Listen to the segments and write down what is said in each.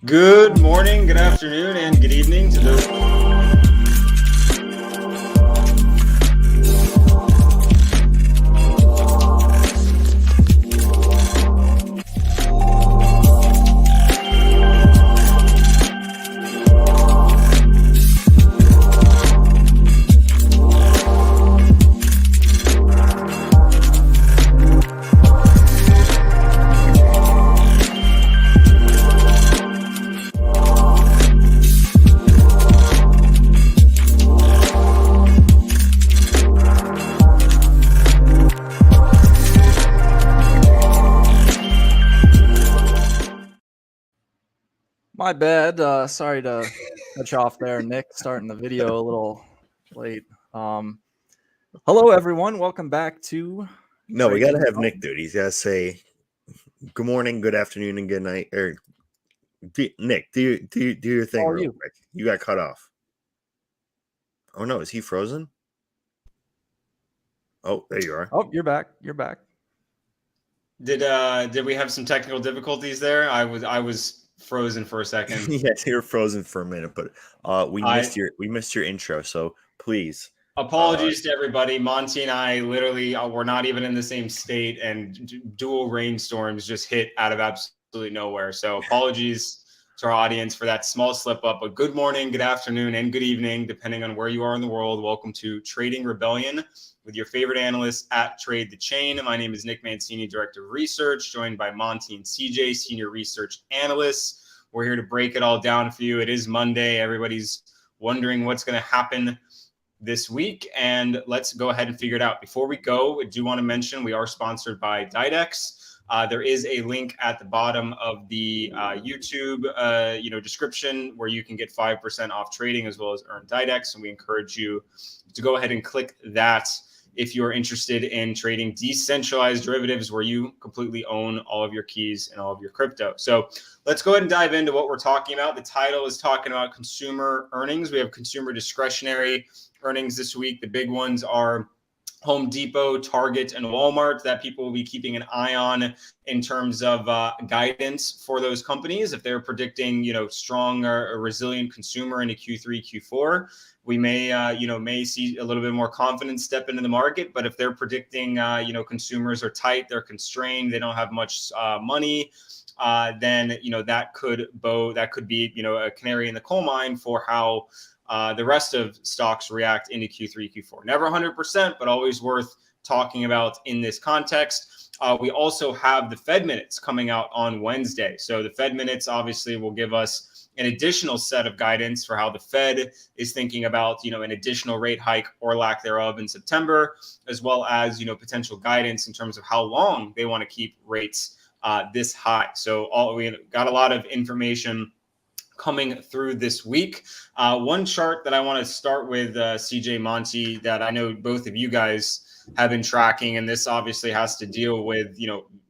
Good morning, good afternoon, and good evening to those. My bad. Sorry to cut you off there, Nick. Starting the video a little late. Hello, everyone. Welcome back to. No, we gotta have Nick do it. He's gotta say good morning, good afternoon, and good night. Or Nick, do your thing How are real you? quick. You got cut off. Oh no, is he frozen? Oh, there you are. Oh, you're back. You're back. Did we have some technical difficulties there? I was frozen for a second. Yes, you were frozen for a minute, but we missed your intro. So please, Apologies to everybody. Monte and I literally were not even in the same state, and dual rainstorms just hit out of absolutely nowhere. So apologies to our audience for that small slip up. But good morning, good afternoon, and good evening, depending on where you are in the world. Welcome to Trading Rebellion with your favorite analysts at Trade the Chain. My name is Nick Mancini, Director of Research, joined by Monte and CJ, Senior Research Analysts. We're here to break it all down for you. It is Monday. Everybody's wondering what's going to happen this week, and let's go ahead and figure it out. Before we go, I do want to mention we are sponsored by Dydex. There is a link at the bottom of the YouTube description where you can get 5% off trading as well as earn Dydex, and we encourage you to go ahead and click that if you're interested in trading decentralized derivatives where you completely own all of your keys and all of your crypto. So let's go ahead and dive into what we're talking about. The title is talking about consumer earnings. We have consumer discretionary earnings this week. The big ones are Home Depot, Target, and Walmart that people will be keeping an eye on in terms of guidance for those companies. If they're predicting, strong or resilient consumer into Q3, Q4, we may see a little bit more confidence step into the market. But if they're predicting, consumers are tight, they're constrained, they don't have much money, then that could be a canary in the coal mine for how the rest of stocks react into Q3, Q4. Never 100%, but always worth talking about in this context. We also have the Fed minutes coming out on Wednesday. So the Fed minutes obviously will give us an additional set of guidance for how the Fed is thinking about, an additional rate hike or lack thereof in September, as well as, potential guidance in terms of how long they want to keep rates this high. So we got a lot of information coming through this week. One chart that I want to start with, CJ, Monte, that I know both of you guys have been tracking, and this obviously has to deal with,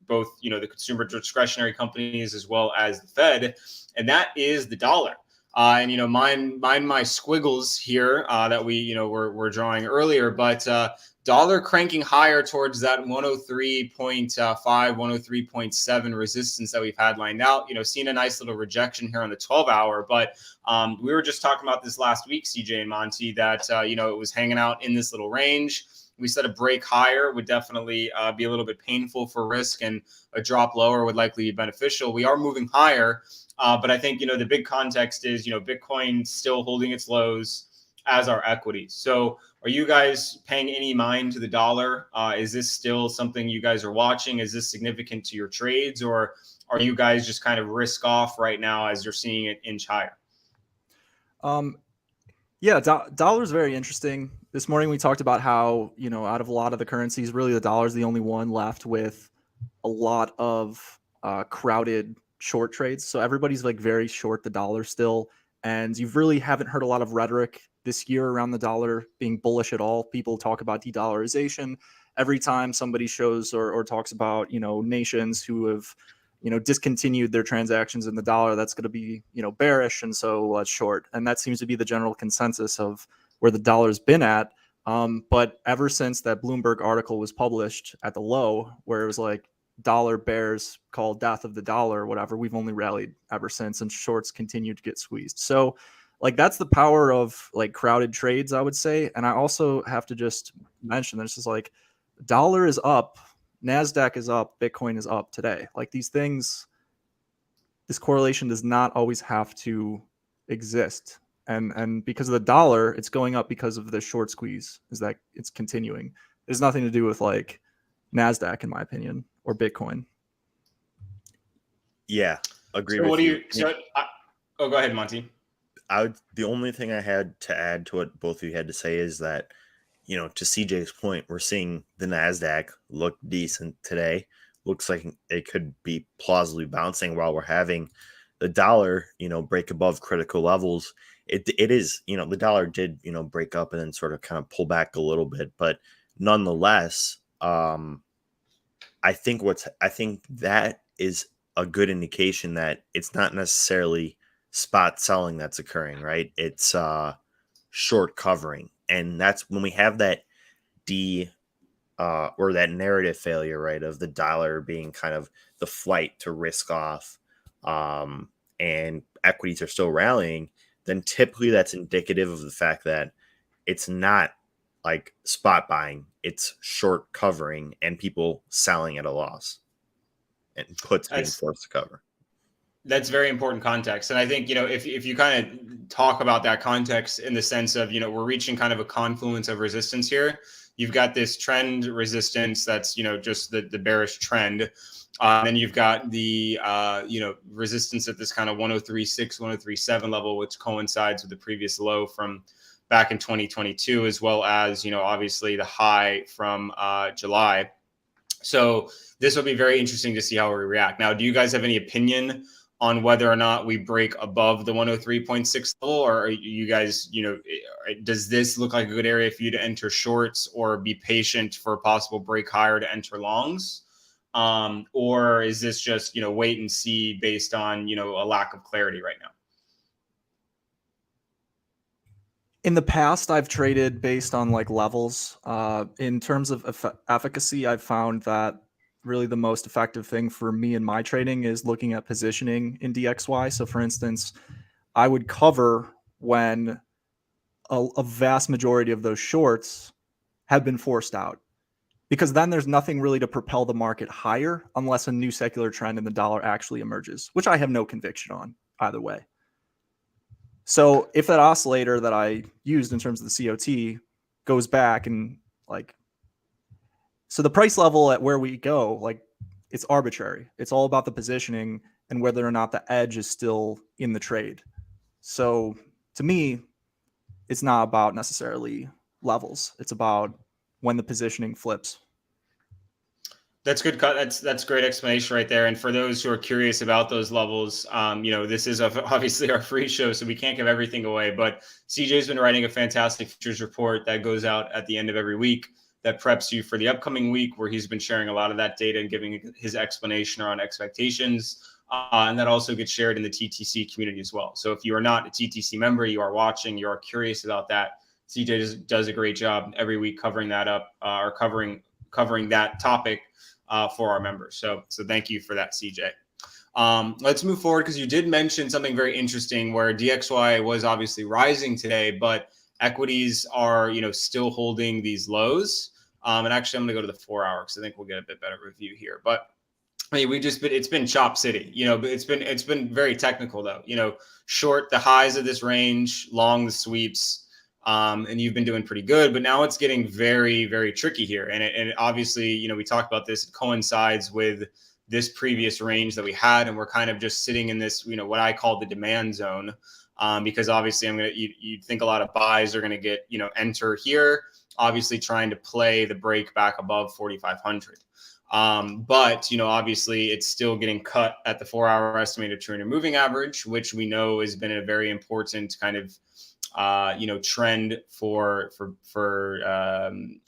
both, the consumer discretionary companies as well as the Fed, and that is the dollar. And mind my squiggles here that we're drawing earlier, but dollar cranking higher towards that 103.5, 103.7 resistance that we've had lined out. Seeing a nice little rejection here on the 12-hour, but we were just talking about this last week, CJ and Monte, that it was hanging out in this little range. We said a break higher would definitely be a little bit painful for risk, and a drop lower would likely be beneficial. We are moving higher. But I think, the big context is, Bitcoin still holding its lows as our equities. So are you guys paying any mind to the dollar? Is this still something you guys are watching? Is this significant to your trades, or are you guys just kind of risk off right now as you're seeing it inch higher? Yeah, dollar is very interesting. This morning we talked about how, out of a lot of the currencies, really the dollar is the only one left with a lot of crowded short trades. So everybody's like very short the dollar still. And you really haven't heard a lot of rhetoric this year around the dollar being bullish at all. People talk about de-dollarization every time somebody shows or talks about, nations who have, discontinued their transactions in the dollar. That's going to be, bearish. And so short. And that seems to be the general consensus of where the dollar's been at. But ever since that Bloomberg article was published at the low, where it was like, dollar bears call death of the dollar or whatever, we've only rallied ever since, and shorts continue to get squeezed. So like that's the power of like crowded trades, I would say. And I also have to just mention this is like dollar is up, NASDAQ is up, Bitcoin is up today. Like these things, this correlation does not always have to exist. And because of the dollar, it's going up because of the short squeeze, is that it's continuing. There's nothing to do with like NASDAQ, in my opinion, or Bitcoin. Yeah, agree So with what do you. oh, go ahead, Monty. The only thing I had to add to what both of you had to say is that, you know, to CJ's point, we're seeing the NASDAQ look decent today. Looks like it could be plausibly bouncing while we're having the dollar, you know, break above critical levels. It is, you know, the dollar did, you know, break up and then sort of kind of pull back a little bit, but nonetheless, I think that is a good indication that it's not necessarily spot selling that's occurring, right? It's short covering. And that's when we have that or that narrative failure, right, of the dollar being kind of the flight to risk off, and equities are still rallying, then typically that's indicative of the fact that it's not like spot buying, it's short covering and people selling at a loss and puts being forced to cover. That's very important context. And I think, you know, if you kind of talk about that context in the sense of, you know, we're reaching kind of a confluence of resistance here. You've got this trend resistance that's, you know, just the bearish trend. Then you've got the, you know, resistance at this kind of 103.6, 103.7 level, which coincides with the previous low from back in 2022, as well as, you know, obviously the high from July. So this will be very interesting to see how we react. Now, do you guys have any opinion on whether or not we break above the 103.6 level, or are you guys, you know, does this look like a good area for you to enter shorts or be patient for a possible break higher to enter longs? Or is this just, you know, wait and see based on, you know, a lack of clarity right now? In the past, I've traded based on like levels. In terms of efficacy, I've found that really the most effective thing for me in my trading is looking at positioning in DXY. So for instance, I would cover when a vast majority of those shorts have been forced out, because then there's nothing really to propel the market higher unless a new secular trend in the dollar actually emerges, which I have no conviction on either way. So if that oscillator that I used in terms of the COT goes back and like, so the price level at where we go, like it's arbitrary. It's all about the positioning and whether or not the edge is still in the trade. So to me, it's not about necessarily levels. It's about when the positioning flips. That's good. That's great explanation right there. And for those who are curious about those levels, you know, this is obviously our free show, so we can't give everything away. But CJ's been writing a fantastic futures report that goes out at the end of every week that preps you for the upcoming week, where he's been sharing a lot of that data and giving his explanation around expectations. And that also gets shared in the TTC community as well. So if you are not a TTC member, you are watching, you are curious about that, CJ does a great job every week covering that up, or covering that topic for our members. So thank you for that, CJ. Let's move forward, because you did mention something very interesting where DXY was obviously rising today, but equities are, you know, still holding these lows. And actually, I'm going to go to the 4 hour because I think we'll get a bit better review here. But I mean, it's been chop city, you know, but it's been very technical though, you know, short the highs of this range, long the sweeps. And you've been doing pretty good, but now it's getting very, very tricky here. And it obviously, you know, we talked about this, it coincides with this previous range that we had. And we're kind of just sitting in this, you know, what I call the demand zone, because obviously you'd think a lot of buys are going to get, you know, enter here, obviously trying to play the break back above 4,500. But, you know, obviously it's still getting cut at the 4 hour estimated 200 moving average, which we know has been a very important kind of, you know, trend for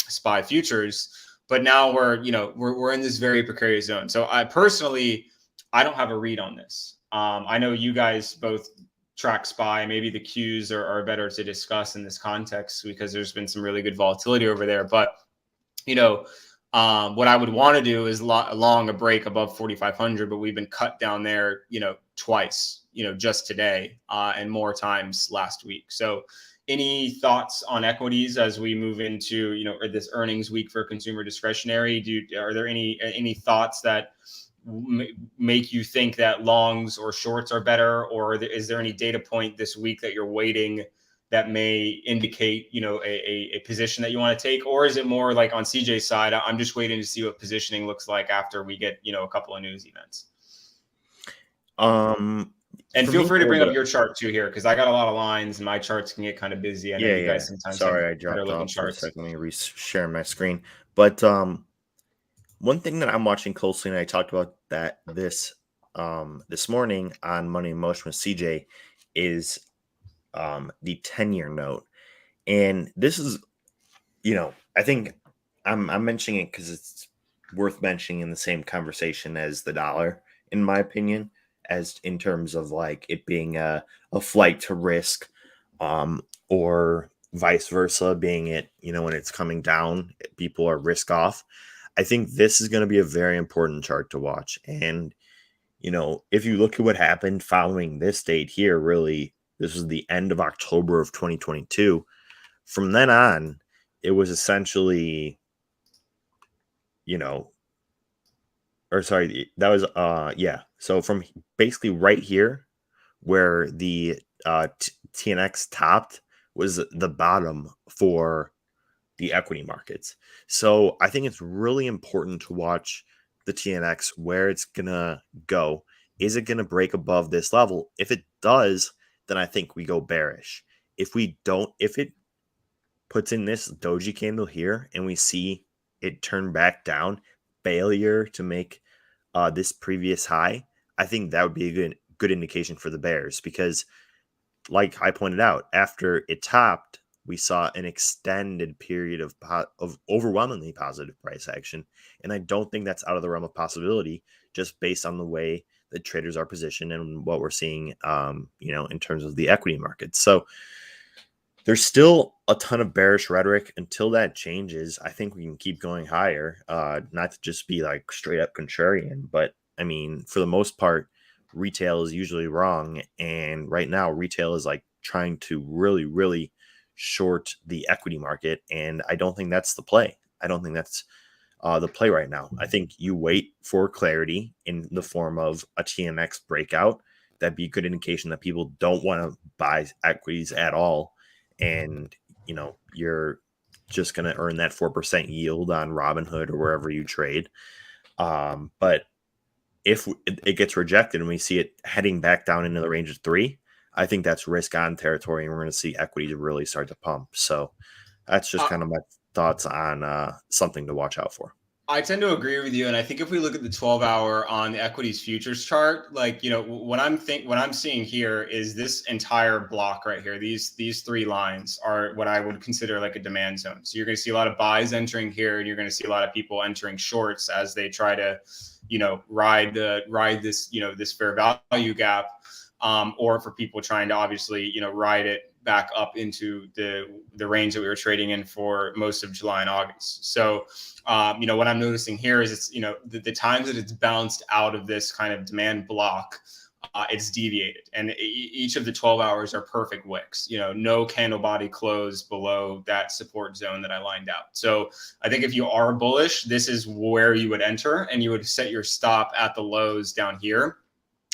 SPY futures. But now we're in this very precarious zone. So I don't have a read on this. I know you guys both track SPY. Maybe the Qs are better to discuss in this context because there's been some really good volatility over there. But, you know, What I would want to do is long a break above 4,500, but we've been cut down there, twice, just today, and more times last week. So any thoughts on equities as we move into, this earnings week for consumer discretionary? Are there any thoughts that make you think that longs or shorts are better, or is there any data point this week that you're waiting that may indicate, a position that you want to take? Or is it more like on CJ's side, I'm just waiting to see what positioning looks like after we get, a couple of news events? And feel free to bring up your chart too here, because I got a lot of lines and my charts can get kind of busy. I know you guys sometimes Sorry, I have better dropped looking off for a charts. second. Let me reshare my screen. But one thing that I'm watching closely, and I talked about that this morning on Money in Motion with CJ, is the 10-year note. And this is, I think I'm mentioning it because it's worth mentioning in the same conversation as the dollar, in my opinion, as in terms of like it being a flight to risk, or vice versa, being it, when it's coming down, people are risk off. I think this is going to be a very important chart to watch. And, if you look at what happened following this date here, really, this was the end of October of 2022. From then on, it was essentially, that was, So from basically right here where the TNX topped was the bottom for the equity markets. So I think it's really important to watch the TNX, where it's going to go. Is it going to break above this level? If it does, then I think we go bearish. If it puts in this doji candle here and we see it turn back down, failure to make this previous high, I think that would be a good indication for the bears, because like I pointed out, after it topped, we saw an extended period of overwhelmingly positive price action. And I don't think that's out of the realm of possibility, just based on the way that traders are positioned and what we're seeing, in terms of the equity market. So there's still a ton of bearish rhetoric. Until that changes, I think we can keep going higher, not to just be like straight up contrarian, but I mean, for the most part, retail is usually wrong. And right now, retail is like trying to really, really short the equity market. And I don't think that's the play. I don't think that's the play right now. I think you wait for clarity in the form of a TMX breakout. That'd be a good indication that people don't want to buy equities at all. And, you're just going to earn that 4% yield on Robinhood or wherever you trade. But if it gets rejected and we see it heading back down into the range of 3, I think that's risk on territory, and we're going to see equity really start to pump. So that's just kind of my thoughts on something to watch out for. I tend to agree with you, and I think if we look at the 12-hour on the equities futures chart, like what I'm seeing here is this entire block right here. These 3 lines are what I would consider like a demand zone. So you're going to see a lot of buys entering here, and you're going to see a lot of people entering shorts as they try to, ride this this fair value gap, or for people trying to obviously ride it back up into the range that we were trading in for most of July and August. So, what I'm noticing here is it's, the times that it's bounced out of this kind of demand block, it's deviated. And each of the 12 hours are perfect wicks, no candle body close below that support zone that I lined out. So I think if you are bullish, this is where you would enter, and you would set your stop at the lows down here.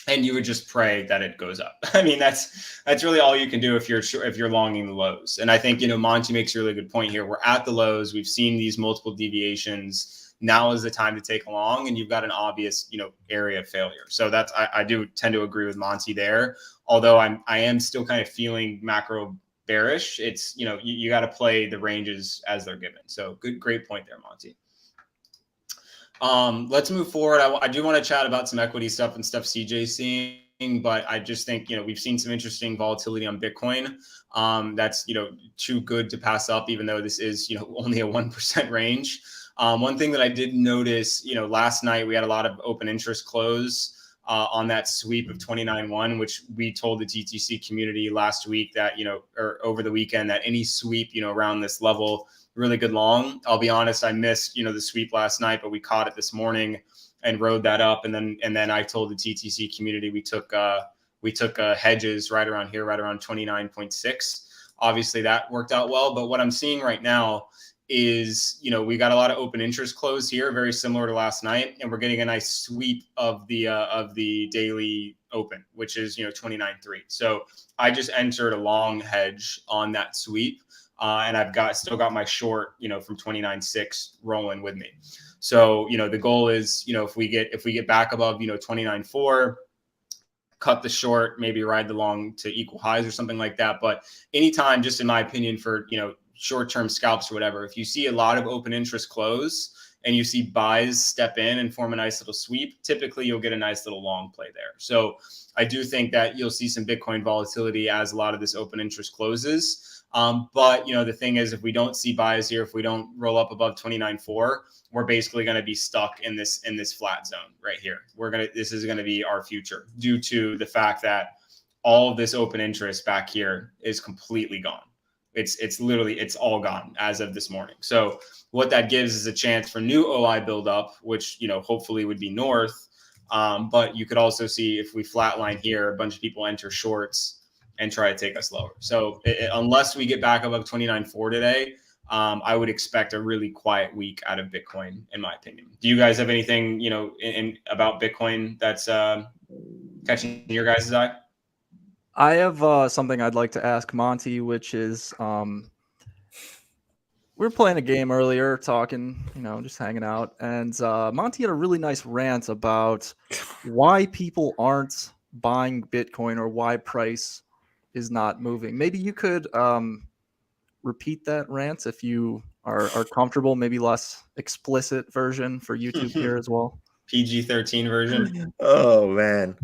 And you would just pray that it goes up. I mean, that's really all you can do if you're longing the lows. And I think, Monte makes a really good point here. We're at the lows. We've seen these multiple deviations. Now is the time to take a long, and you've got an obvious, area of failure. So that's, I do tend to agree with Monte there. Although I am still kind of feeling macro bearish. It's, you got to play the ranges as they're given. So great point there, Monte. Let's move forward. I do want to chat about some equity stuff and stuff CJ's seeing, but I just think, we've seen some interesting volatility on Bitcoin. That's, too good to pass up, even though this is, only a 1% range. One thing that I did notice, last night we had a lot of open interest close on that sweep of 29.1, which we told the TTC community last week that, or over the weekend, that any sweep, around this level really good long. I'll be honest, I missed, the sweep last night, but we caught it this morning and rode that up. And then I told the TTC community we took hedges right around here, right around 29.6. Obviously that worked out well. But what I'm seeing right now is, we got a lot of open interest close here, very similar to last night, and we're getting a nice sweep of the daily open, which is 29.3. So I just entered a long hedge on that sweep, and I've still got my short, from 29.6 rolling with me. So the goal is, if we get back above 29.4, cut the short, maybe ride the long to equal highs or something like that. But anytime, just in my opinion, for short-term scalps or whatever, if you see a lot of open interest close and you see buys step in and form a nice little sweep, typically you'll get a nice little long play there. So I do think that you'll see some Bitcoin volatility as a lot of this open interest closes. But the thing is, if we don't see buys here, if we don't roll up above 29.4, we're basically going to be stuck in this flat zone right here. This is going to be our future, due to the fact that all of this open interest back here is completely gone. It's all gone as of this morning. So what that gives is a chance for new OI buildup, which hopefully would be north. But you could also see, if we flatline here, a bunch of people enter shorts and try to take us lower. So unless we get back above 29.4 today, I would expect a really quiet week out of Bitcoin, in my opinion. Do you guys have anything about Bitcoin that's catching your guys' eye? I have something I'd like to ask Monte, which is, we were playing a game earlier, talking, just hanging out, and Monte had a really nice rant about why people aren't buying Bitcoin or why price is not moving. Maybe you could repeat that rant if you are comfortable, maybe less explicit version for YouTube here as well. PG-13 version. Oh, man.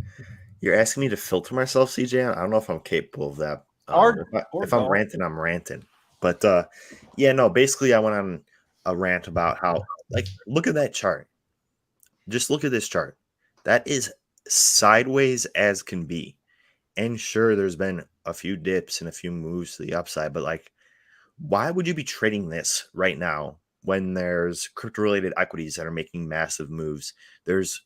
You're asking me to filter myself, CJ? I don't know if I'm capable of that. If I'm ranting, I'm ranting. But basically I went on a rant about how, look at that chart. Just look at this chart. That is sideways as can be. And sure, there's been a few dips and a few moves to the upside, but why would you be trading this right now when there's crypto-related equities that are making massive moves? There's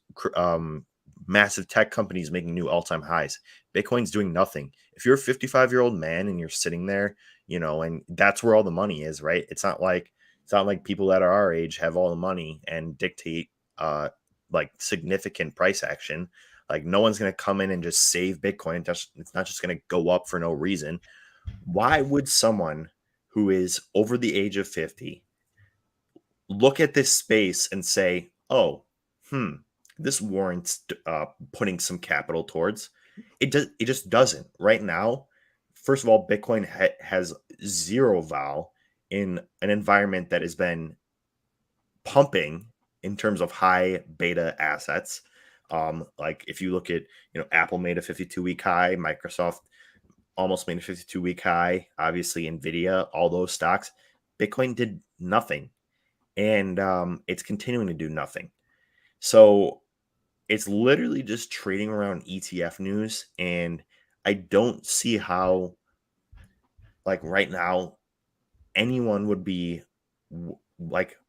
massive tech companies making new all-time highs. Bitcoin's doing nothing. If you're a 55-year-old man and you're sitting there, and that's where all the money is, right? It's not like people that are our age have all the money and dictate significant price action. No one's going to come in and just save Bitcoin. It's not just going to go up for no reason. Why would someone who is over the age of 50 look at this space and say, oh, this warrants putting some capital towards? It just doesn't. Right now, first of all, Bitcoin has zero vol in an environment that has been pumping in terms of high beta assets. If you look at, Apple made a 52-week high, Microsoft almost made a 52-week high, obviously Nvidia, all those stocks. Bitcoin did nothing, and it's continuing to do nothing. So it's literally just trading around ETF news, and I don't see how, right now, anyone would be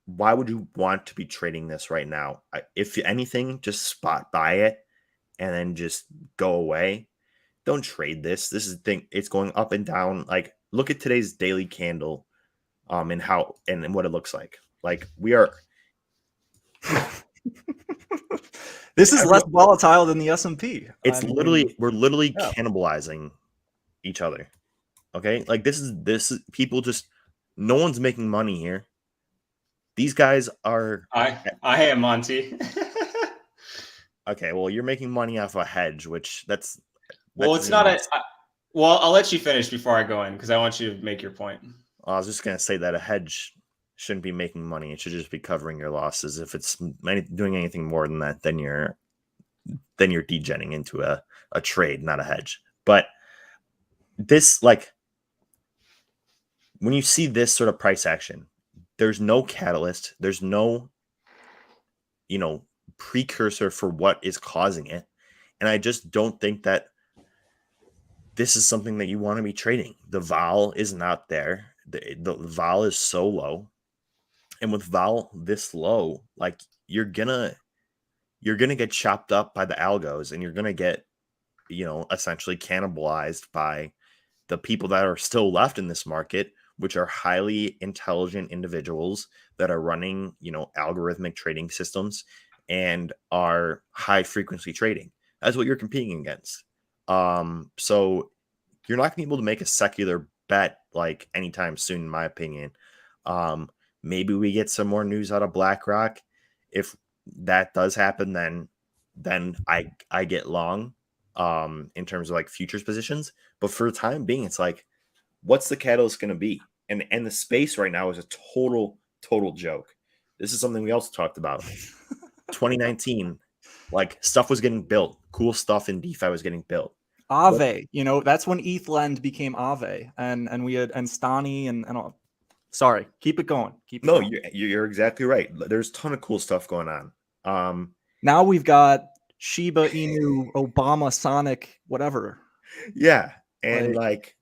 why would you want to be trading this right now? If anything, just spot buy it and then just go away. Don't trade this. This is the thing. It's going up and down. Look at today's daily candle, and how and what it looks like. We are. This is less volatile than the S&P. We're literally cannibalizing each other. Okay, this is people just. No one's making money here. These guys are. I am Monte. Okay, well, you're making money off a hedge, which that's it's not a. Well, I'll let you finish before I go in because I want you to make your point. I was just gonna say that a hedge shouldn't be making money. It should just be covering your losses. If it's doing anything more than that, then you're degenning into a trade, not a hedge. But this, when you see this sort of price action, there's no catalyst. There's no, precursor for what is causing it. And I just don't think that this is something that you want to be trading. The vol is not there. The vol is so low. And with vol this low, like you're gonna get chopped up by the algos, and you're gonna get, essentially cannibalized by the people that are still left in this market, which are highly intelligent individuals that are running, algorithmic trading systems and are high frequency trading. That's what you're competing against. So you're not going to be able to make a secular bet like anytime soon, in my opinion. Maybe we get some more news out of BlackRock. If that does happen, then I get long in terms of like futures positions. But for the time being, it's like, what's the catalyst going to be? And the space right now is a total joke. This is something we also talked about. 2019, like stuff was getting built. Cool stuff in DeFi was getting built. Aave, that's when ETHLend became Aave, and we had and Stani and all. Sorry, keep it going. No, you're exactly right. There's a ton of cool stuff going on. Now we've got Shiba Inu, Obama, Sonic, whatever. Yeah, and like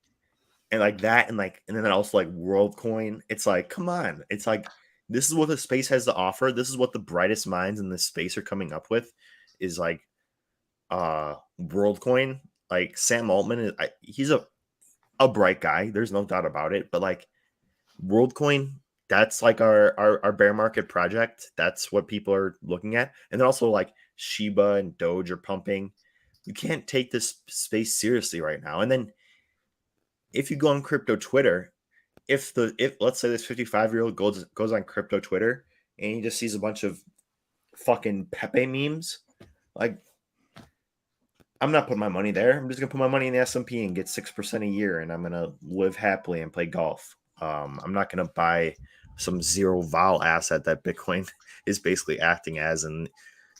that, and then also like WorldCoin. It's like, come on, it's like this is what the space has to offer. This is what the brightest minds in this space are coming up with. Is like, WorldCoin. Like Sam Altman, he's a bright guy. There's no doubt about it. But like WorldCoin, that's like our bear market project. That's what people are looking at. And then also like Shiba and Doge are pumping. You can't take this space seriously right now. And then if you go on crypto Twitter, if let's say this 55-year-old goes on crypto Twitter and he just sees a bunch of fucking Pepe memes, like, I'm not putting my money there. I'm just gonna put my money in the S&P and get 6% a year, and I'm gonna live happily and play golf. I'm not gonna buy some zero vol asset that Bitcoin is basically acting as, and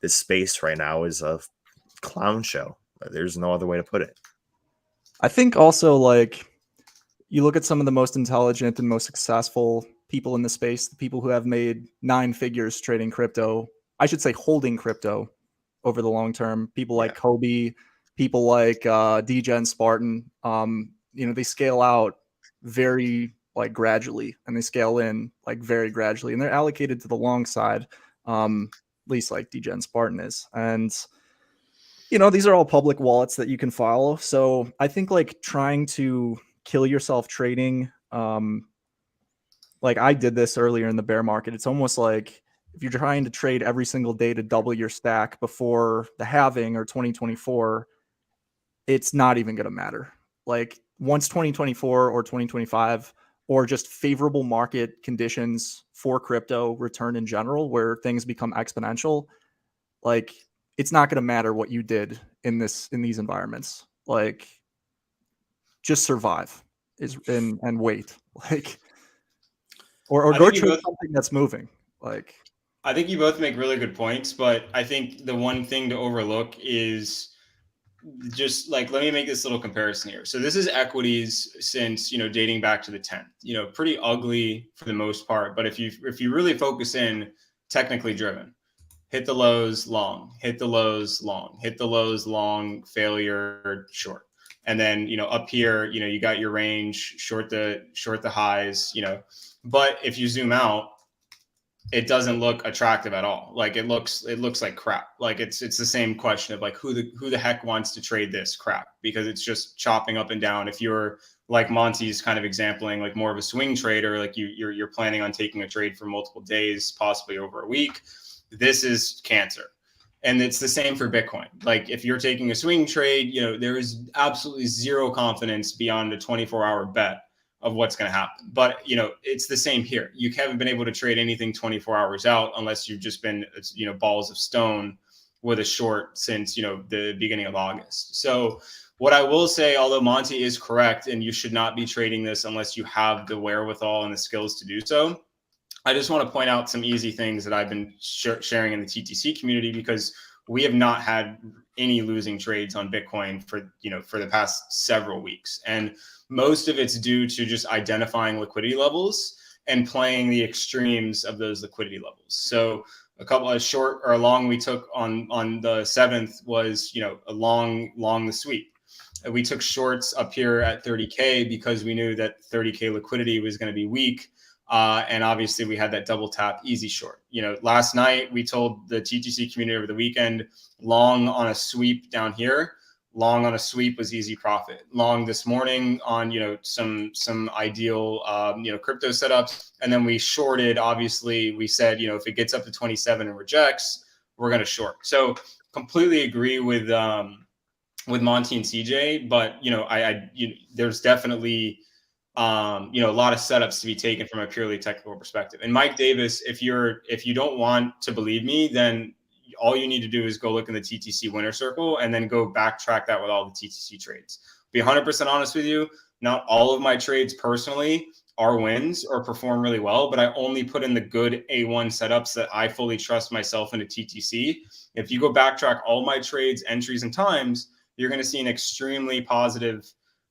this space right now is a clown show. There's no other way to put it. I think also, like, you look at some of the most intelligent and most successful people in the space, the people who have made 9 figures trading crypto, I should say holding crypto over the long term. People like Kobe, people like DGen Spartan, they scale out very like gradually, and they scale in like very gradually, and they're allocated to the long side, at least like DGen Spartan is. And these are all public wallets that you can follow. So I think like trying to kill yourself trading, like I did this earlier in the bear market. It's almost like if you're trying to trade every single day to double your stack before the halving or 2024, it's not even going to matter. Like once 2024 or 2025 or just favorable market conditions for crypto return in general, where things become exponential, like it's not going to matter what you did in these environments. Like just survive and wait, like, or go trade something that's moving. Like, I think you both make really good points, but I think the one thing to overlook is just like, let me make this little comparison here. So this is equities since, dating back to the 10th, pretty ugly for the most part. But if you really focus in, technically driven, hit the lows long, hit the lows long, hit the lows long, failure short. And then, up here, you got your range, short the highs, but if you zoom out, it doesn't look attractive at all. Like it looks like crap. Like it's the same question of like, who the heck wants to trade this crap? Because it's just chopping up and down. If you're like Monte's kind of exampling, like more of a swing trader, like you're planning on taking a trade for multiple days, possibly over a week, this is cancer. And it's the same for Bitcoin. Like if you're taking a swing trade, there is absolutely zero confidence beyond a 24-hour bet of what's going to happen. But, it's the same here. You haven't been able to trade anything 24 hours out unless you've just been, balls of stone with a short since, the beginning of August. So what I will say, although Monte is correct, and you should not be trading this unless you have the wherewithal and the skills to do so, I just want to point out some easy things that I've been sharing in the TTC community, because we have not had any losing trades on Bitcoin for the past several weeks. And most of it's due to just identifying liquidity levels and playing the extremes of those liquidity levels. So a couple of short or long we took on the 7th was, a long the sweep. We took shorts up here at 30K because we knew that 30K liquidity was going to be weak. And obviously we had that double tap easy short. Last night we told the TTC community over the weekend, long on a sweep down here, long on a sweep was easy profit. Long this morning on, some ideal, crypto setups. And then we shorted, obviously we said, if it gets up to 27 and rejects, we're going to short. So completely agree with Monte and CJ, but there's definitely a lot of setups to be taken from a purely technical perspective. And Mike Davis, if you don't want to believe me, then all you need to do is go look in the TTC winner circle and then go backtrack that with all the TTC trades. Be 100% honest with you, not all of my trades personally are wins or perform really well, but I only put in the good A1 setups that I fully trust myself into TTC. If you go backtrack all my trades, entries, and times, you're going to see an extremely positive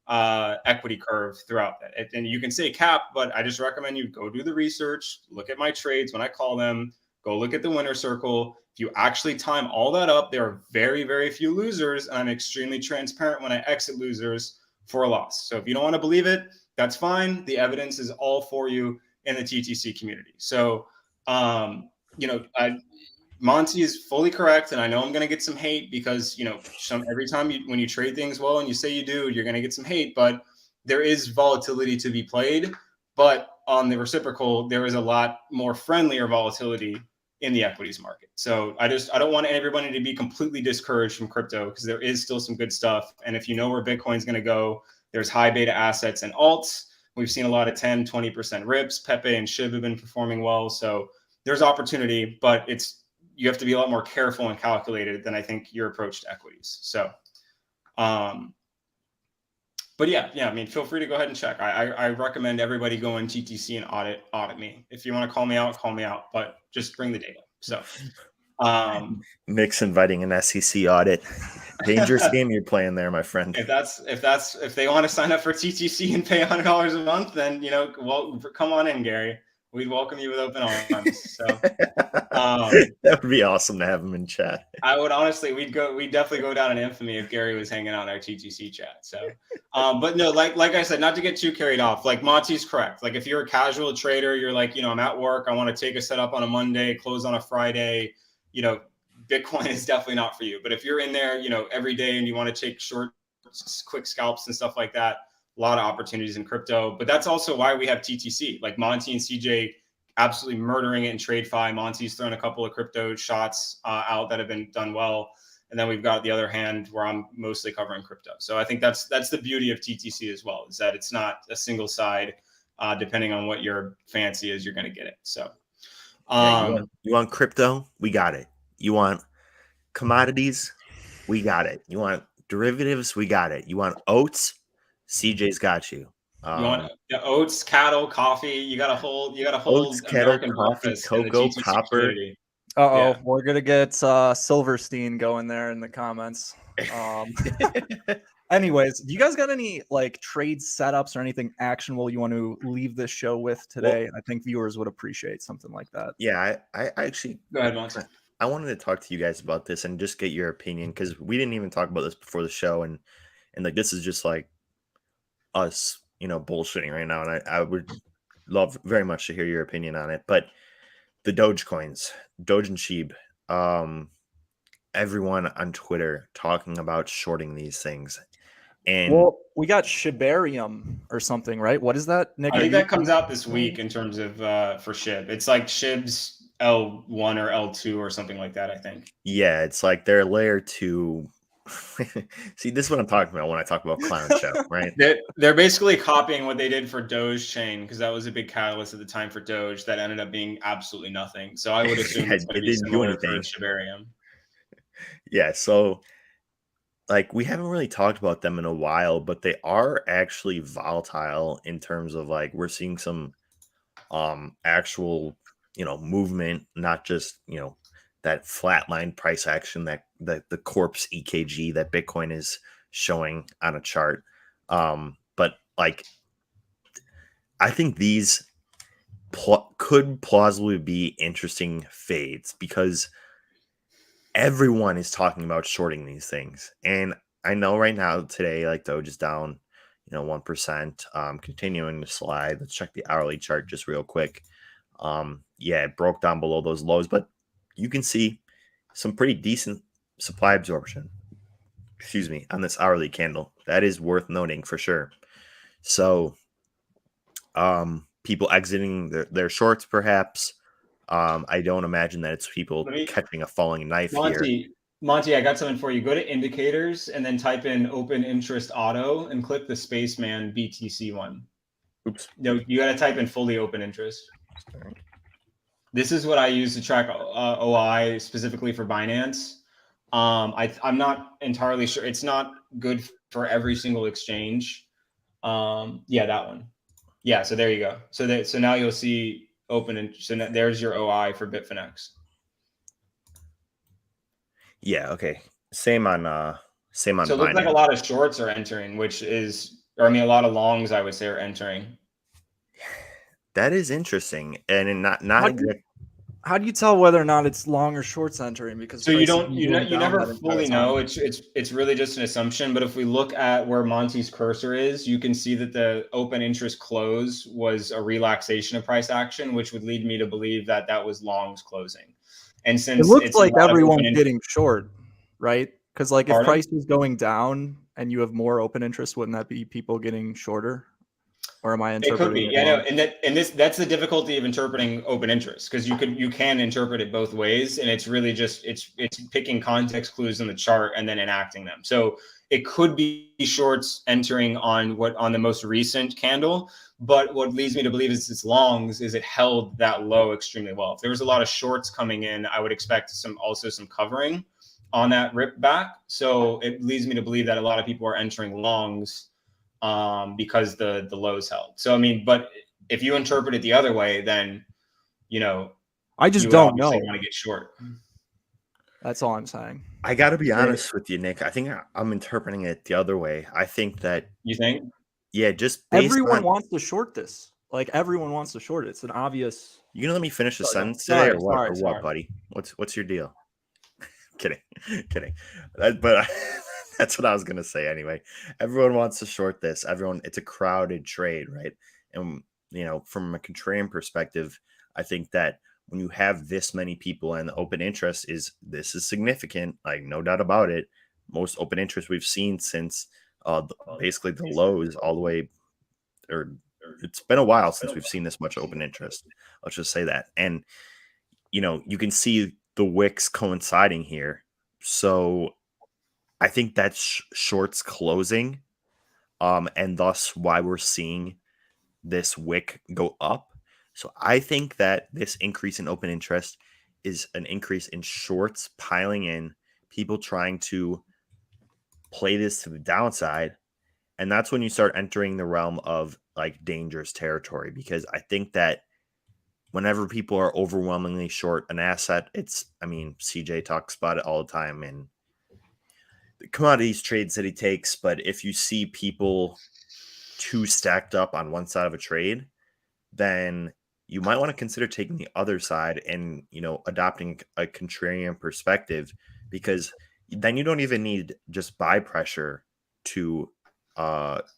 equity curve throughout that. And you can say cap, but I just recommend you go do the research, look at my trades when I call them, go look at the winner circle. If you actually time all that up, there are very, very few losers, and I'm extremely transparent when I exit losers for a loss. So if you don't want to believe it, that's fine. The evidence is all for you in the TTC community. So, Monty is fully correct, and I know I'm going to get some hate because every time when you trade things well and you say you do, you're going to get some hate. But there is volatility to be played. But on the reciprocal, there is a lot more friendlier volatility in the equities market. So I don't want everybody to be completely discouraged from crypto because there is still some good stuff. And if you know where Bitcoin's going to go, there's high beta assets and alts. We've seen a lot of 10, 20% rips. Pepe and Shiv have been performing well. So there's opportunity, but you have to be a lot more careful and calculated than I think your approach to equities. So, but yeah, I mean, feel free to go ahead and check. I recommend everybody go in TTC and audit me. If you want to call me out, but just bring the data. So, Nick's inviting an SEC audit. Dangerous game you're playing there, my friend. If they want to sign up for TTC and pay $100 a month, then well, come on in, Gary. We'd welcome you with open arms. So that would be awesome to have him in chat. I would honestly, we'd definitely go down in infamy if Gary was hanging out in our TTC chat. So, but no, like I said, not to get too carried off. Like Monty's correct. Like if you're a casual trader, you're like, I'm at work, I want to take a setup on a Monday, close on a Friday. Bitcoin is definitely not for you. But if you're in there, every day and you want to take short, quick scalps and stuff like that, a lot of opportunities in crypto. But that's also why we have TTC. Like Monte and CJ absolutely murdering it in TradeFi. Monty's thrown a couple of crypto shots out that have been done well. And then we've got the other hand where I'm mostly covering crypto. So I think that's the beauty of TTC as well, is that it's not a single side. Depending on what your fancy is, you're going to get it. So you want crypto? We got it. You want commodities? We got it. You want derivatives? We got it. You want oats? CJ's got you. You want oats, cattle, coffee. You got to hold. Oats, cattle, coffee, cocoa, copper. Yeah. We're gonna get Silverstein going there in the comments. Anyways, do you guys got any like trade setups or anything actionable you want to leave this show with today? I think viewers would appreciate something like that. Yeah, I actually go ahead, Monte. I wanted to talk to you guys about this and just get your opinion because we didn't even talk about this before the show, and like this is just like us, bullshitting right now, and I would love very much to hear your opinion on it. But the Doge coins, Doge and Sheeb, everyone on Twitter talking about shorting these things. And we got Shibarium or something, right? What is that, Nick? I think that comes out this week in terms of for Shib. It's like Shib's L1 or L2 or something like that, I think. Yeah, it's like their layer 2. See, this is what I'm talking about when I talk about clown show, right? They're basically copying what they did for Doge Chain because that was a big catalyst at the time for Doge that ended up being absolutely nothing. So I would assume it's going to be similar for Shibarium. Yeah, so like we haven't really talked about them in a while, but they are actually volatile in terms of like we're seeing some actual movement, not just that flatline price action that the corpse EKG that Bitcoin is showing on a chart. But like, I think these could plausibly be interesting fades because everyone is talking about shorting these things. And I know right now today, like Doge is down, 1%. Continuing to slide. Let's check the hourly chart just real quick. Yeah, it broke down below those lows, but you can see some pretty decent supply absorption. Excuse me, on this hourly candle. That is worth noting for sure. So, people exiting their shorts, perhaps. I don't imagine that it's people catching a falling knife here. Monte, I got something for you. Go to indicators and then type in open interest auto and click the Spaceman BTC one. Oops. No, you got to type in fully open interest. Sorry. This is what I use to track OI specifically for Binance. I'm not entirely sure. It's not good for every single exchange. Yeah, that one. Yeah, so there you go. So now you'll see open, and so there's your OI for Bitfinex. Yeah. Okay. Same on. So it looks like a lot of shorts are entering, a lot of longs I would say are entering. That is interesting, and not. How do you tell whether or not it's long or shorts entering? Because so you never fully know. It's really just an assumption. But if we look at where Monte's cursor is, you can see that the open interest close was a relaxation of price action, which would lead me to believe that that was longs closing. And since it looks like everyone's getting short, right? Because like if price is going down and you have more open interest, wouldn't that be people getting shorter? Or am I interpreting it? Yeah, no, that's the difficulty of interpreting open interest, because you can interpret it both ways, and it's really just it's picking context clues in the chart and then enacting them. So it could be shorts entering on the most recent candle, but what leads me to believe is it's longs is it held that low extremely well. If there was a lot of shorts coming in, I would expect some covering on that rip back. So it leads me to believe that a lot of people are entering longs because the lows held. So, I mean, but if you interpret it the other way, then, I just don't know. Want to get short. That's all I'm saying. I got to be honest with you, Nick. I think I'm interpreting it the other way. I think that you think, yeah, just everyone wants to short this. Like everyone wants to short it. It's an obvious. You gonna let me finish the sentence today, or what, buddy? What's your deal? Kidding. But that's what I was gonna say anyway. Everyone wants to short this. It's a crowded trade, right? And from a contrarian perspective, I think that when you have this many people and the open interest is significant, like no doubt about it. Most open interest we've seen since basically the lows all the way, or it's been a while since we've seen this much open interest. Let's just say that. And you can see the wicks coinciding here. So I think that's shorts closing, and thus why we're seeing this wick go up. So I think that this increase in open interest is an increase in shorts piling in, people trying to play this to the downside. And that's when you start entering the realm of like dangerous territory, because I think that whenever people are overwhelmingly short an asset, CJ talks about it all the time in the commodities trades that he takes. But if you see people too stacked up on one side of a trade, then you might want to consider taking the other side and, adopting a contrarian perspective, because then you don't even need just buy pressure to,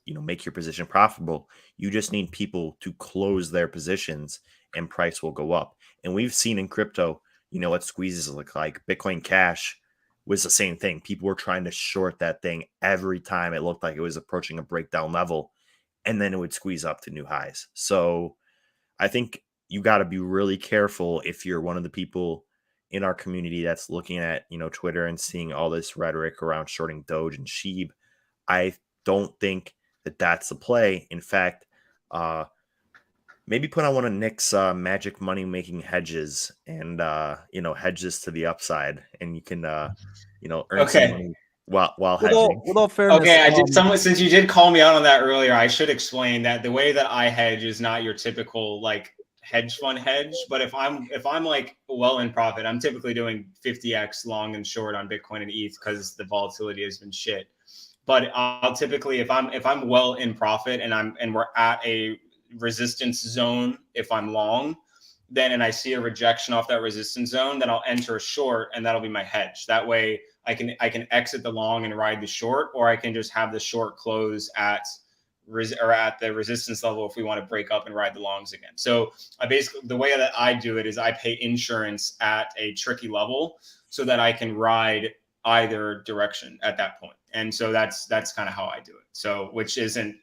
make your position profitable. You just need people to close their positions and price will go up. And we've seen in crypto, what squeezes look like. Bitcoin Cash was the same thing. People were trying to short that thing every time it looked like it was approaching a breakdown level, and then it would squeeze up to new highs. So I think you got to be really careful if you're one of the people in our community that's looking at, Twitter and seeing all this rhetoric around shorting Doge and Sheeb. I don't think that that's the play. In fact, maybe put on one of Nick's magic money making hedges and, hedge this to the upside, and you can, earn some money while hedging. With all fairness, okay, since you did call me out on that earlier, I should explain that the way that I hedge is not your typical like hedge fund hedge. But if I'm like well in profit, I'm typically doing 50x long and short on Bitcoin and ETH because the volatility has been shit. But I'll typically, if I'm well in profit and we're at a resistance zone, if I'm long, then and I see a rejection off that resistance zone, then I'll enter a short, and that'll be my hedge. That way I can exit the long and ride the short, or I can just have the short close at or at the resistance level if we want to break up and ride the longs again. So I basically, the way that I do it is I pay insurance at a tricky level so that I can ride either direction at that point. And so that's kind of how I do it. So, which isn't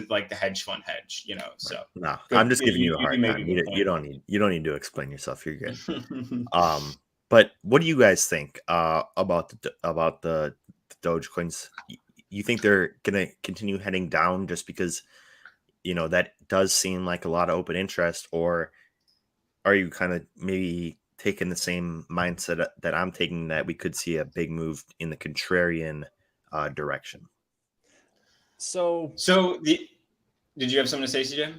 like the hedge fund hedge, you know. So no, good. I'm just giving you a hard made a time. good You point. don't need to explain yourself. You're good. But what do you guys think about the Dogecoins? You think they're gonna continue heading down just because, you know, that does seem like a lot of open interest, or are you kind of maybe taking the same mindset that I'm taking, that we could see a big move in the contrarian direction? So Did you have something to say, CJ?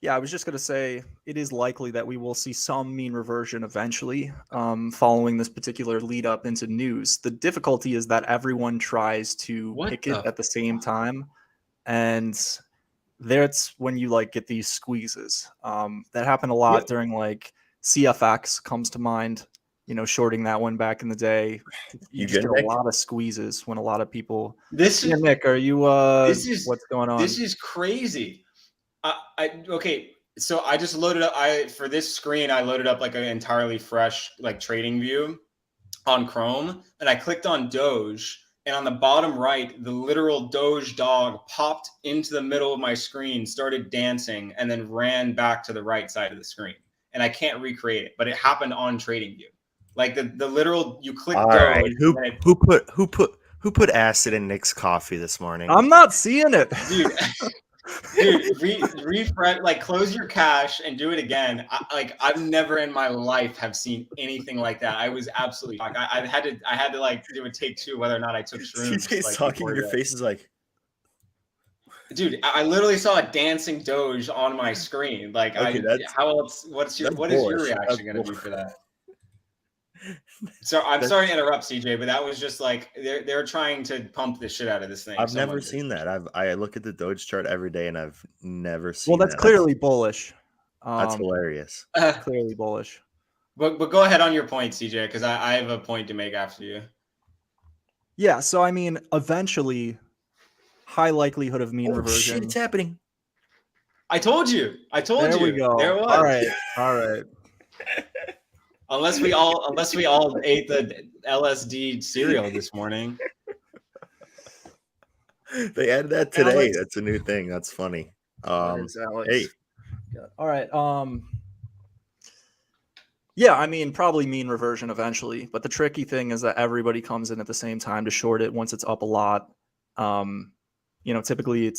yeah, I was just going to say it is likely that we will see some mean reversion eventually following this particular lead up into news. The difficulty is that everyone tries to pick it at the same time. And that's when you like get these squeezes. That happened a lot during like CFX comes to mind, you know, shorting that one back in the day. You just get a lot of squeezes when a lot of people. Nick, are you what's going on? This is crazy. Okay, so I just loaded up. For this screen, I loaded up like an entirely fresh like trading view on Chrome, and I clicked on Doge, and on the bottom right, the literal Doge dog popped into the middle of my screen, started dancing, and then ran back to the right side of the screen. And I can't recreate it, but it happened on TradingView. Like the literal, you click Doge. Right. Who put acid in Nick's coffee this morning? I'm not seeing it, dude. Dude, refresh, like close your cache and do it again. I've never in my life have seen anything like that. I was absolutely shocked. I had to like do a take two whether or not I took shrooms. CJ's talking. Your face is like, dude, I literally saw a dancing Doge on my screen. Like, okay, how else? What is your reaction going to be for that? So I'm sorry to interrupt, CJ, but that was just like they're trying to pump the shit out of this thing. I've never seen that. I look at the Doge chart every day, and I've never seen. Well, that's clearly bullish. That's hilarious. Clearly bullish. But go ahead on your point, CJ, because I have a point to make after you. Yeah, so I mean, eventually, high likelihood of mean reversion. Shit, it's happening. I told you. There we go. There it was. All right. Unless we all ate the LSD cereal this morning. They added that today. Alex. That's a new thing. That's funny. Hey. All right. Yeah, I mean, probably mean reversion eventually. But the tricky thing is that everybody comes in at the same time to short it once it's up a lot. You know, typically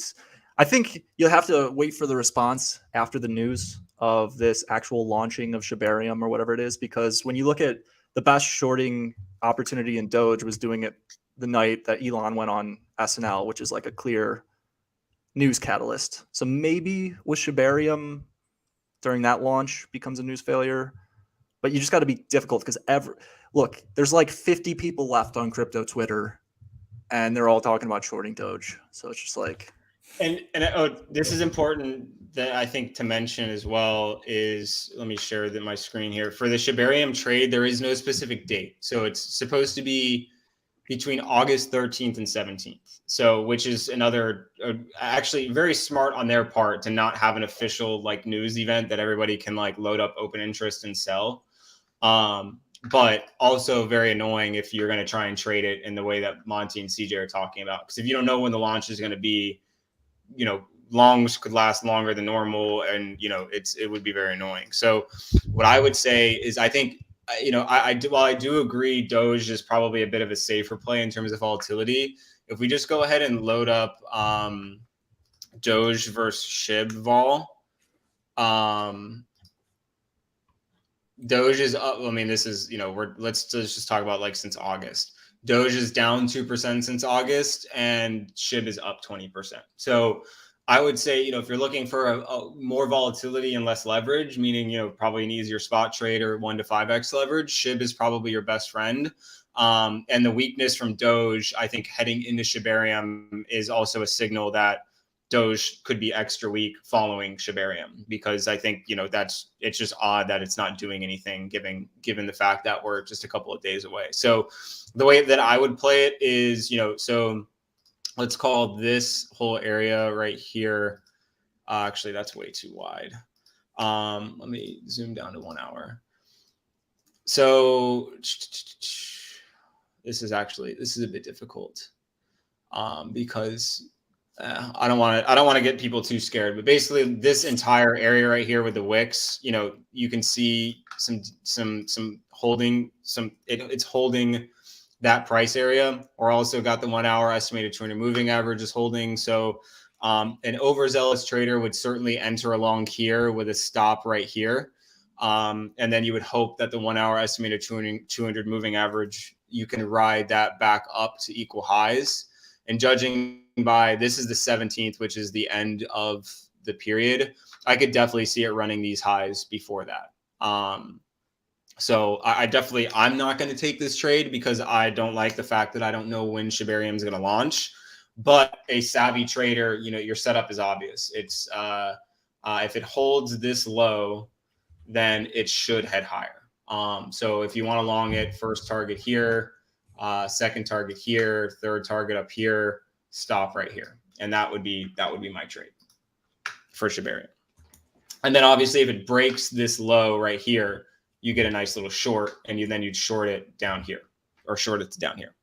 I think you'll have to wait for the response after the news of this actual launching of Shibarium or whatever it is, because when you look at the best shorting opportunity in Doge was doing it the night that Elon went on SNL, which is like a clear news catalyst. So maybe with Shibarium during that launch becomes a news failure, but you just got to be difficult because look, there's like 50 people left on crypto Twitter and they're all talking about shorting Doge. So it's just like, and this is important that I think to mention as well is, let me share my screen here. For the Shibarium trade, there is no specific date. So it's supposed to be between August 13th and 17th. So, which is another, actually very smart on their part to not have an official like news event that everybody can like load up open interest and sell. But also very annoying if you're going to try and trade it in the way that Monte and CJ are talking about. Because if you don't know when the launch is going to be, you know, longs could last longer than normal, and you know it would be very annoying. So what I would say is I think, you know, while I do agree Doge is probably a bit of a safer play in terms of volatility, if we just go ahead and load up Doge versus Shib vol, Doge is up. I mean, this is, you know, let's just talk about like since August. Doge is down 2% since August, and Shib is up 20%. So I would say, you know, if you're looking for a more volatility and less leverage, meaning, you know, probably an easier spot trade or 1 to 5x leverage, Shib is probably your best friend. And the weakness from Doge, I think heading into Shibarium is also a signal that Doge could be extra weak following Shibarium, because I think, you know, it's just odd that it's not doing anything given the fact that we're just a couple of days away. So the way that I would play it is, you know, so let's call this whole area right here. Actually, that's way too wide. Let me zoom down to 1 hour. So this is a bit difficult because I don't want to get people too scared, but basically this entire area right here with the wicks, you can see some holding it's holding that price area. Or also got the 1 hour estimated 200 moving average is holding. So an overzealous trader would certainly enter along here with a stop right here. And then you would hope that the 1 hour estimated 200 moving average, you can ride that back up to equal highs. And judging by, this is the 17th, which is the end of the period, I could definitely see it running these highs before that. So I'm not going to take this trade because I don't like the fact that I don't know when Shibarium is going to launch. But a savvy trader, your setup is obvious. It's if it holds this low, then it should head higher. So if you want to long it, first target here, second target here, third target up here, stop right here, and that would be my trade for Shibarium. And then obviously, if it breaks this low right here, you get a nice little short, and you'd short it down here, or short it down here.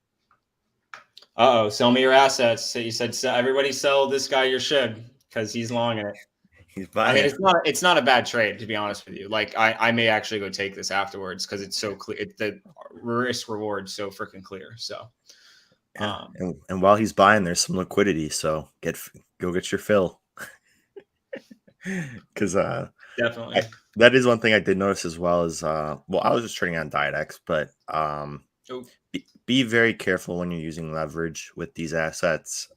Sell me your assets. So you said everybody sell this guy your SHIB because he's long in it. He's buying. I mean, it's not a bad trade, to be honest with you. Like I may actually go take this afterwards because it's so clear. The risk reward so freaking clear. So, yeah. And while he's buying, there's some liquidity. So go get your fill. Because definitely, that is one thing I did notice as well. Is I was just trading on DietX, but be very careful when you're using leverage with these assets.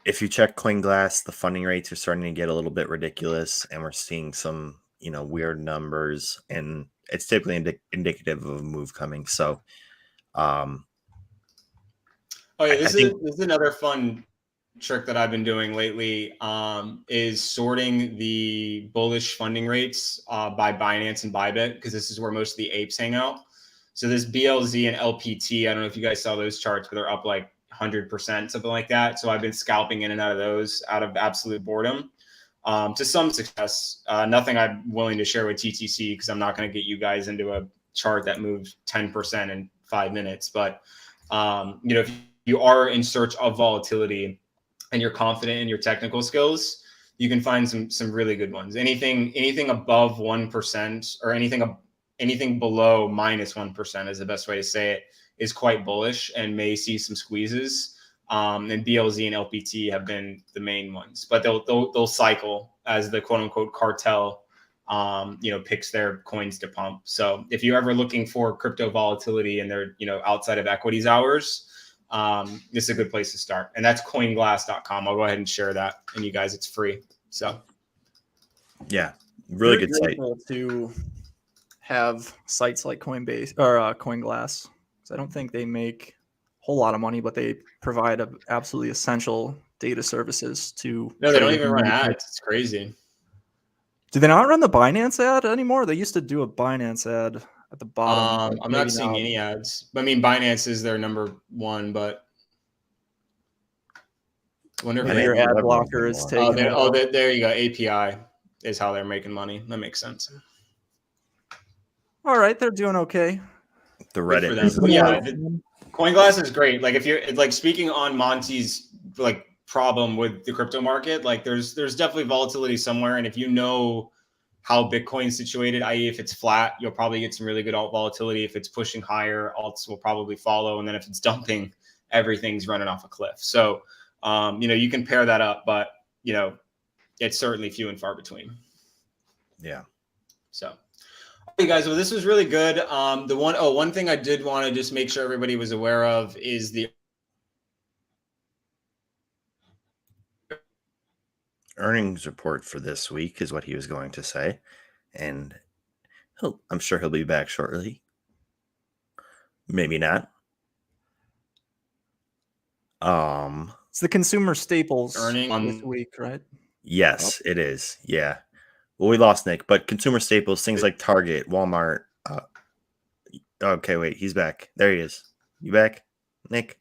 If you check CoinGlass, the funding rates are starting to get a little bit ridiculous, and we're seeing some, weird numbers, and it's typically indicative of a move coming. So, this is another fun trick that I've been doing lately. Is sorting the bullish funding rates by Binance and Bybit, because this is where most of the apes hang out. So this BLZ and LPT, I don't know if you guys saw those charts, but they're up like 100%, something like that. So I've been scalping in and out of those out of absolute boredom, to some success. Nothing I'm willing to share with TTC because I'm not going to get you guys into a chart that moves 10% in 5 minutes. But if you are in search of volatility and you're confident in your technical skills, you can find some really good ones. Anything above 1% or anything below minus 1% is the best way to say it, is quite bullish and may see some squeezes. And BLZ and LPT have been the main ones, but they'll cycle as the quote unquote cartel, picks their coins to pump. So if you're ever looking for crypto volatility and they're, outside of equities hours, this is a good place to start. And that's coinglass.com. I'll go ahead and share that. And you guys, it's free. So yeah, really good site to have sites like Coinbase or CoinGlass. I don't think they make a whole lot of money, but they provide absolutely essential data services to. No, they don't even run ads. It's crazy. Do they not run the Binance ad anymore? They used to do a Binance ad at the bottom. I'm not seeing any ads. I mean, Binance is their number one, but I wonder if your ad blocker is taking. There you go. API is how they're making money. That makes sense. All right, they're doing okay. The Reddit. CoinGlass is great. Like if you're like speaking on Monte's like problem with the crypto market, like there's definitely volatility somewhere. And if you know how Bitcoin's situated, i.e. if it's flat, you'll probably get some really good alt volatility. If it's pushing higher, alts will probably follow. And then if it's dumping, everything's running off a cliff. So, you can pair that up, but it's certainly few and far between. Yeah. So. Hey guys, well, this was really good. One thing I did want to just make sure everybody was aware of is the earnings report for this week is what he was going to say, and I'm sure he'll be back shortly. Maybe not. It's the consumer staples earning this week, right? Yes, it is. Yeah. Well, we lost Nick, but consumer staples, things like Target, Walmart. Okay, wait, he's back. There he is. You back, Nick?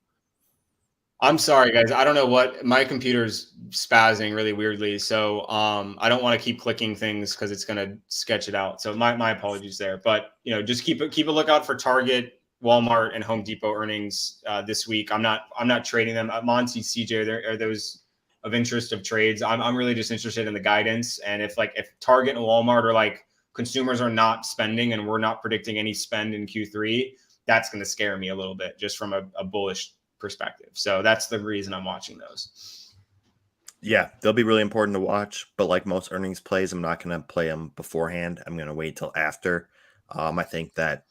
I'm sorry, guys. I don't know what my computer's spazzing really weirdly. So I don't want to keep clicking things because it's gonna sketch it out. So my apologies there. But just keep a lookout for Target, Walmart, and Home Depot earnings this week. I'm not trading them. Monte, CJ, are those of interest of trades? I'm really just interested in the guidance. And if Target and Walmart are like consumers are not spending and we're not predicting any spend in Q3, that's going to scare me a little bit just from a bullish perspective. So that's the reason I'm watching those. Yeah, they'll be really important to watch. But like most earnings plays, I'm not going to play them beforehand. I'm going to wait till after. I think that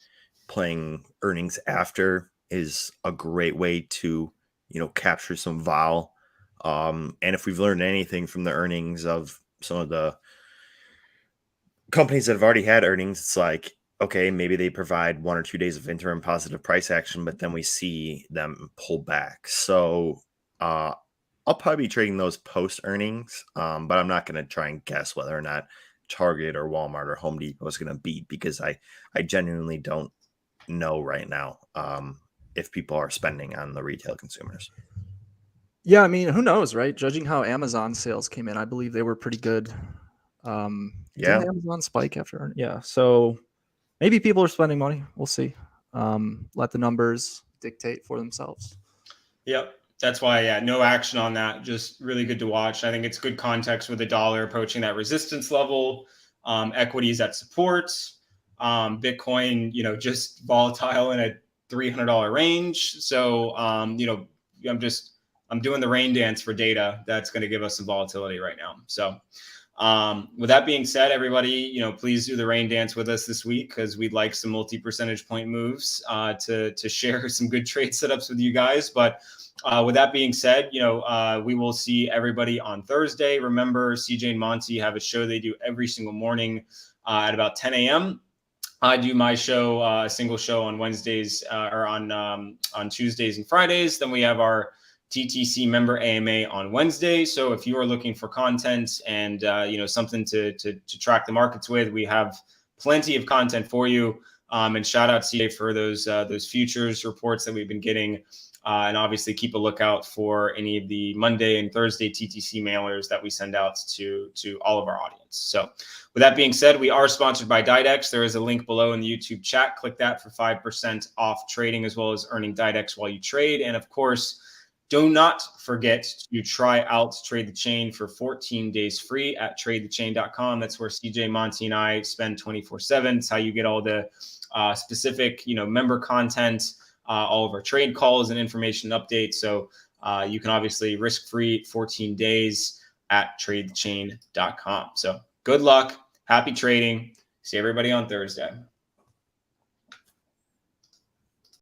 playing earnings after is a great way to, capture some vol. And if we've learned anything from the earnings of some of the companies that have already had earnings, it's like, okay, maybe they provide 1 or 2 days of interim positive price action, but then we see them pull back. So I'll probably be trading those post earnings, but I'm not going to try and guess whether or not Target or Walmart or Home Depot is going to beat, because I genuinely don't know right now if people are spending on the retail consumers. Yeah, I mean, who knows, right? Judging how Amazon sales came in, I believe they were pretty good. Yeah. Didn't Amazon spike after? Yeah, so maybe people are spending money. We'll see. Let the numbers dictate for themselves. Yep. That's why, no action on that. Just really good to watch. I think it's good context with the dollar approaching that resistance level, equities at support, Bitcoin, just volatile in a $300 range. So, I'm doing the rain dance for data that's going to give us some volatility right now. So, with that being said, everybody, please do the rain dance with us this week, because we'd like some multi-percentage point moves to share some good trade setups with you guys. But with that being said, we will see everybody on Thursday. Remember, CJ and Monte have a show they do every single morning at about 10 a.m. I do my show, a single show on Wednesdays or on Tuesdays and Fridays. Then we have our TTC member AMA on Wednesday. So if you are looking for content and something to track the markets with, we have plenty of content for you. And shout out CA for those futures reports that we've been getting. And obviously keep a lookout for any of the Monday and Thursday TTC mailers that we send out to all of our audience. So with that being said, we are sponsored by Didex. There is a link below in the YouTube chat. Click that for 5% off trading, as well as earning Didex while you trade. And of course, do not forget to try out Trade the Chain for 14 days free at tradethechain.com. That's where CJ, Monte, and I spend 24/7. It's how you get all the specific, member content, all of our trade calls and information updates. So you can obviously risk-free 14 days at tradethechain.com. So good luck. Happy trading. See everybody on Thursday.